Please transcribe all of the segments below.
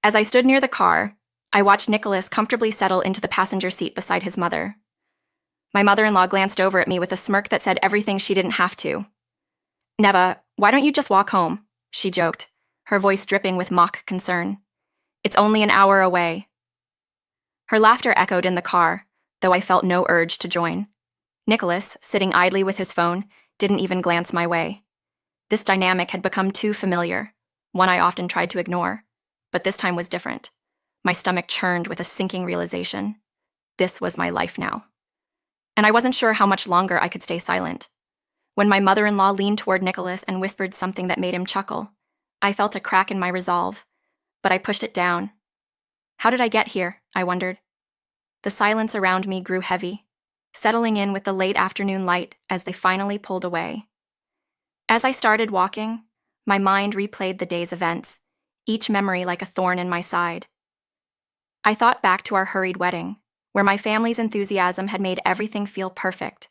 As I stood near the car, I watched Nicholas comfortably settle into the passenger seat beside his mother. My mother-in-law glanced over at me with a smirk that said everything she didn't have to. "Neva, why don't you just walk home?" she joked, her voice dripping with mock concern. "It's only an hour away." Her laughter echoed in the car, though I felt no urge to join. Nicholas, sitting idly with his phone, didn't even glance my way. This dynamic had become too familiar, one I often tried to ignore, but this time was different. My stomach churned with a sinking realization. This was my life now. And I wasn't sure how much longer I could stay silent. When my mother-in-law leaned toward Nicholas and whispered something that made him chuckle, I felt a crack in my resolve, but I pushed it down. How did I get here? I wondered. The silence around me grew heavy, settling in with the late afternoon light as they finally pulled away. As I started walking, my mind replayed the day's events, each memory like a thorn in my side. I thought back to our hurried wedding, where my family's enthusiasm had made everything feel perfect.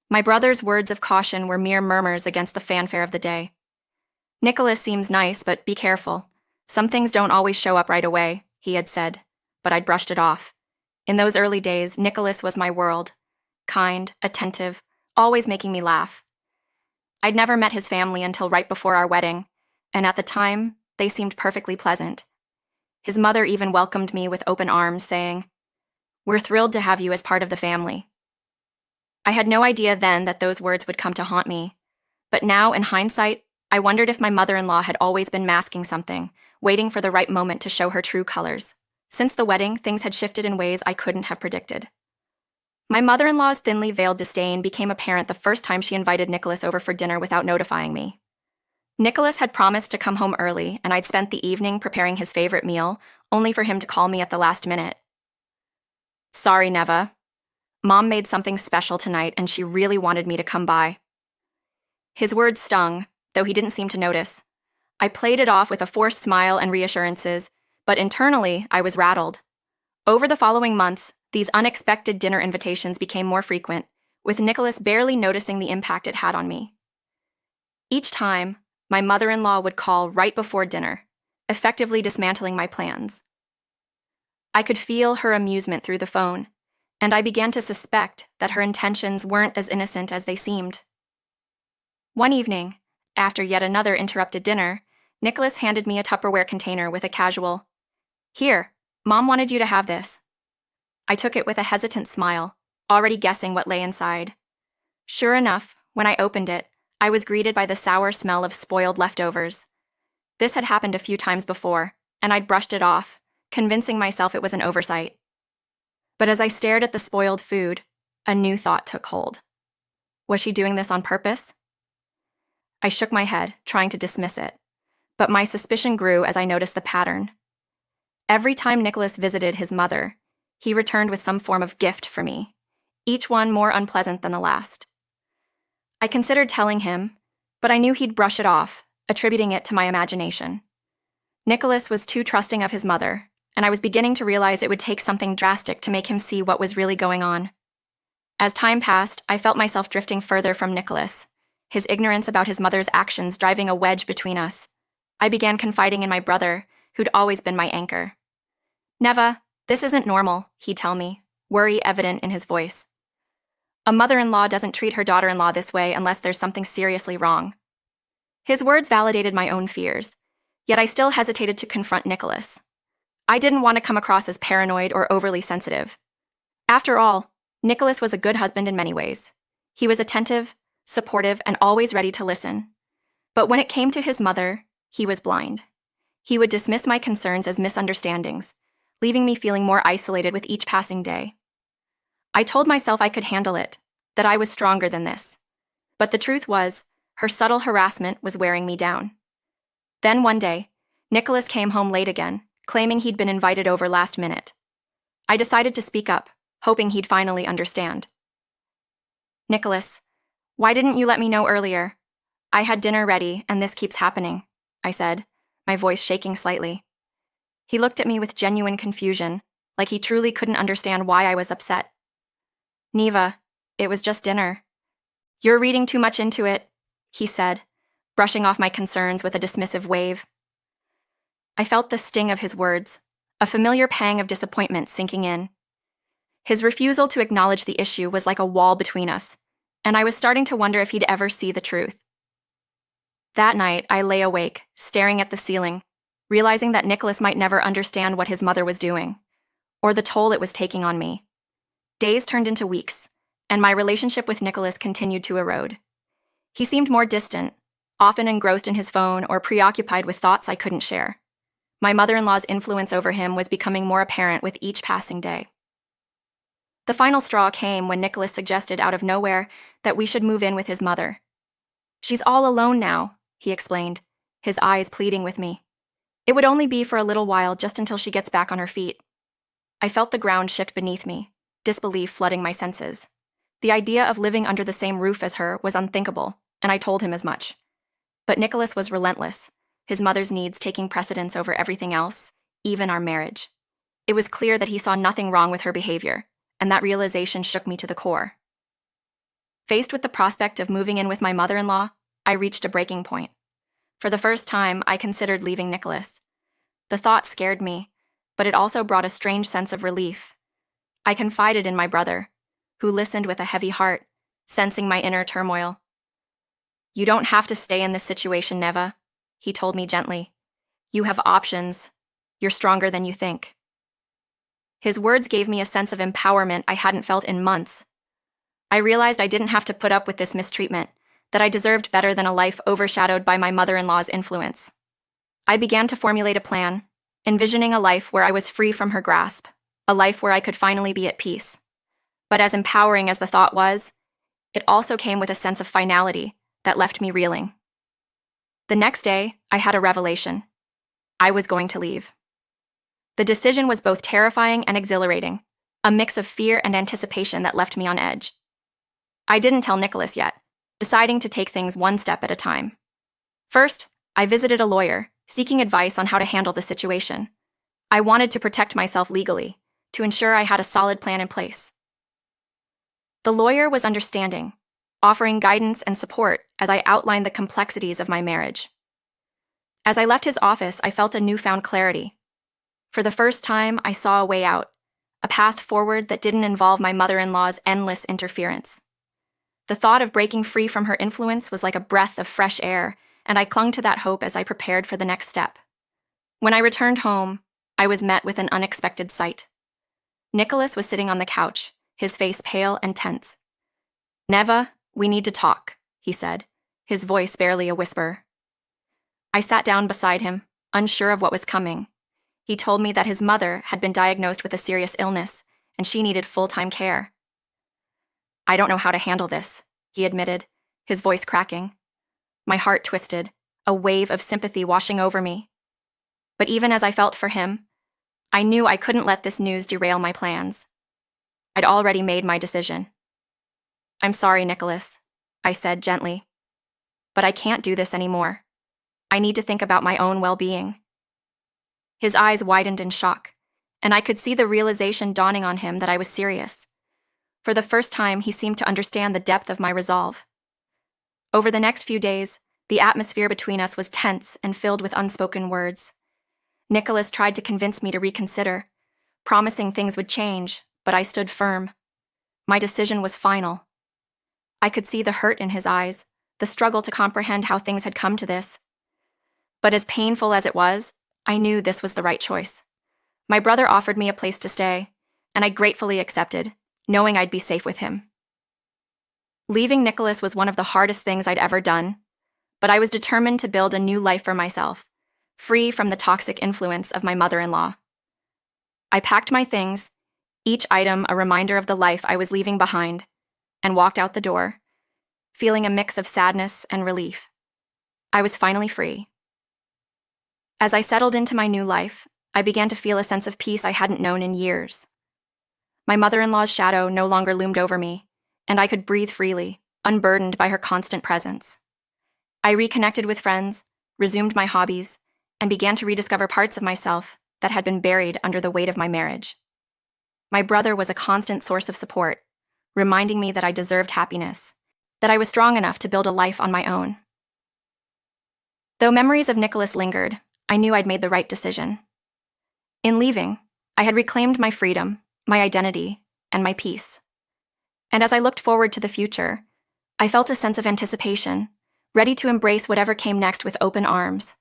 My brother's words of caution were mere murmurs against the fanfare of the day. "Nicholas seems nice, but be careful. Some things don't always show up right away," he had said, but I'd brushed it off. In those early days, Nicholas was my world. Kind, attentive, always making me laugh. I'd never met his family until right before our wedding, and at the time, they seemed perfectly pleasant. His mother even welcomed me with open arms, saying, "We're thrilled to have you as part of the family." I had no idea then that those words would come to haunt me, but now, in hindsight, I wondered if my mother-in-law had always been masking something, waiting for the right moment to show her true colors. Since the wedding, things had shifted in ways I couldn't have predicted. My mother-in-law's thinly veiled disdain became apparent the first time she invited Nicholas over for dinner without notifying me. Nicholas had promised to come home early, and I'd spent the evening preparing his favorite meal, only for him to call me at the last minute. "Sorry, Neva. Mom made something special tonight, and she really wanted me to come by." His words stung, though he didn't seem to notice. I played it off with a forced smile and reassurances, but internally, I was rattled. Over the following months, these unexpected dinner invitations became more frequent, with Nicholas barely noticing the impact it had on me. Each time, my mother-in-law would call right before dinner, effectively dismantling my plans. I could feel her amusement through the phone, and I began to suspect that her intentions weren't as innocent as they seemed. One evening, after yet another interrupted dinner, Nicholas handed me a Tupperware container with a casual, "Here, Mom wanted you to have this." I took it with a hesitant smile, already guessing what lay inside. Sure enough, when I opened it, I was greeted by the sour smell of spoiled leftovers. This had happened a few times before, and I'd brushed it off, convincing myself it was an oversight. But as I stared at the spoiled food, a new thought took hold. Was she doing this on purpose? I shook my head, trying to dismiss it, but my suspicion grew as I noticed the pattern. Every time Nicholas visited his mother, he returned with some form of gift for me, each one more unpleasant than the last. I considered telling him, but I knew he'd brush it off, attributing it to my imagination. Nicholas was too trusting of his mother, and I was beginning to realize it would take something drastic to make him see what was really going on. As time passed, I felt myself drifting further from Nicholas, his ignorance about his mother's actions driving a wedge between us. I began confiding in my brother, who'd always been my anchor. "Neva, this isn't normal," he'd tell me, worry evident in his voice. "A mother-in-law doesn't treat her daughter-in-law this way unless there's something seriously wrong." His words validated my own fears, yet I still hesitated to confront Nicholas. I didn't want to come across as paranoid or overly sensitive. After all, Nicholas was a good husband in many ways. He was attentive, supportive, and always ready to listen. But when it came to his mother, he was blind. He would dismiss my concerns as misunderstandings, leaving me feeling more isolated with each passing day. I told myself I could handle it, that I was stronger than this. But the truth was, her subtle harassment was wearing me down. Then one day, Nicholas came home late again, claiming he'd been invited over last minute. I decided to speak up, hoping he'd finally understand. "Nicholas, why didn't you let me know earlier? I had dinner ready, and this keeps happening," I said, my voice shaking slightly. He looked at me with genuine confusion, like he truly couldn't understand why I was upset. "Neva, it was just dinner." "You're reading too much into it," he said, brushing off my concerns with a dismissive wave. I felt the sting of his words, a familiar pang of disappointment sinking in. His refusal to acknowledge the issue was like a wall between us, and I was starting to wonder if he'd ever see the truth. That night, I lay awake, staring at the ceiling, realizing that Nicholas might never understand what his mother was doing, or the toll it was taking on me. Days turned into weeks, and my relationship with Nicholas continued to erode. He seemed more distant, often engrossed in his phone or preoccupied with thoughts I couldn't share. My mother-in-law's influence over him was becoming more apparent with each passing day. The final straw came when Nicholas suggested out of nowhere that we should move in with his mother. "She's all alone now," he explained, his eyes pleading with me. "It would only be for a little while, just until she gets back on her feet." I felt the ground shift beneath me, disbelief flooding my senses. The idea of living under the same roof as her was unthinkable, and I told him as much. But Nicholas was relentless, his mother's needs taking precedence over everything else, even our marriage. It was clear that he saw nothing wrong with her behavior, and that realization shook me to the core. Faced with the prospect of moving in with my mother-in-law, I reached a breaking point. For the first time, I considered leaving Nicholas. The thought scared me, but it also brought a strange sense of relief. I confided in my brother, who listened with a heavy heart, sensing my inner turmoil. "You don't have to stay in this situation, Neva," he told me gently. "You have options. You're stronger than you think." His words gave me a sense of empowerment I hadn't felt in months. I realized I didn't have to put up with this mistreatment, that I deserved better than a life overshadowed by my mother-in-law's influence. I began to formulate a plan, envisioning a life where I was free from her grasp, a life where I could finally be at peace. But as empowering as the thought was, it also came with a sense of finality that left me reeling. The next day, I had a revelation. I was going to leave. The decision was both terrifying and exhilarating, a mix of fear and anticipation that left me on edge. I didn't tell Nicholas yet, deciding to take things one step at a time. First, I visited a lawyer, seeking advice on how to handle the situation. I wanted to protect myself legally, to ensure I had a solid plan in place. The lawyer was understanding, offering guidance and support as I outlined the complexities of my marriage. As I left his office, I felt a newfound clarity. For the first time, I saw a way out, a path forward that didn't involve my mother-in-law's endless interference. The thought of breaking free from her influence was like a breath of fresh air, and I clung to that hope as I prepared for the next step. When I returned home, I was met with an unexpected sight. Nicholas was sitting on the couch, his face pale and tense. "Neva, we need to talk," he said, his voice barely a whisper. I sat down beside him, unsure of what was coming. He told me that his mother had been diagnosed with a serious illness, and she needed full-time care. "I don't know how to handle this," he admitted, his voice cracking. My heart twisted, a wave of sympathy washing over me. But even as I felt for him, I knew I couldn't let this news derail my plans. I'd already made my decision. "I'm sorry, Nicholas," I said gently. "But I can't do this anymore. I need to think about my own well-being." His eyes widened in shock, and I could see the realization dawning on him that I was serious. For the first time, he seemed to understand the depth of my resolve. Over the next few days, the atmosphere between us was tense and filled with unspoken words. Nicholas tried to convince me to reconsider, promising things would change, but I stood firm. My decision was final. I could see the hurt in his eyes, the struggle to comprehend how things had come to this. But as painful as it was, I knew this was the right choice. My brother offered me a place to stay, and I gratefully accepted, knowing I'd be safe with him. Leaving Nicholas was one of the hardest things I'd ever done, but I was determined to build a new life for myself, free from the toxic influence of my mother-in-law. I packed my things, each item a reminder of the life I was leaving behind, and walked out the door, feeling a mix of sadness and relief. I was finally free. As I settled into my new life, I began to feel a sense of peace I hadn't known in years. My mother-in-law's shadow no longer loomed over me, and I could breathe freely, unburdened by her constant presence. I reconnected with friends, resumed my hobbies, and began to rediscover parts of myself that had been buried under the weight of my marriage. My brother was a constant source of support, reminding me that I deserved happiness, that I was strong enough to build a life on my own. Though memories of Nicholas lingered, I knew I'd made the right decision. In leaving, I had reclaimed my freedom, my identity, and my peace. And as I looked forward to the future, I felt a sense of anticipation, ready to embrace whatever came next with open arms.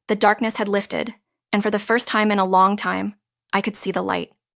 The darkness had lifted, and for the first time in a long time, I could see the light.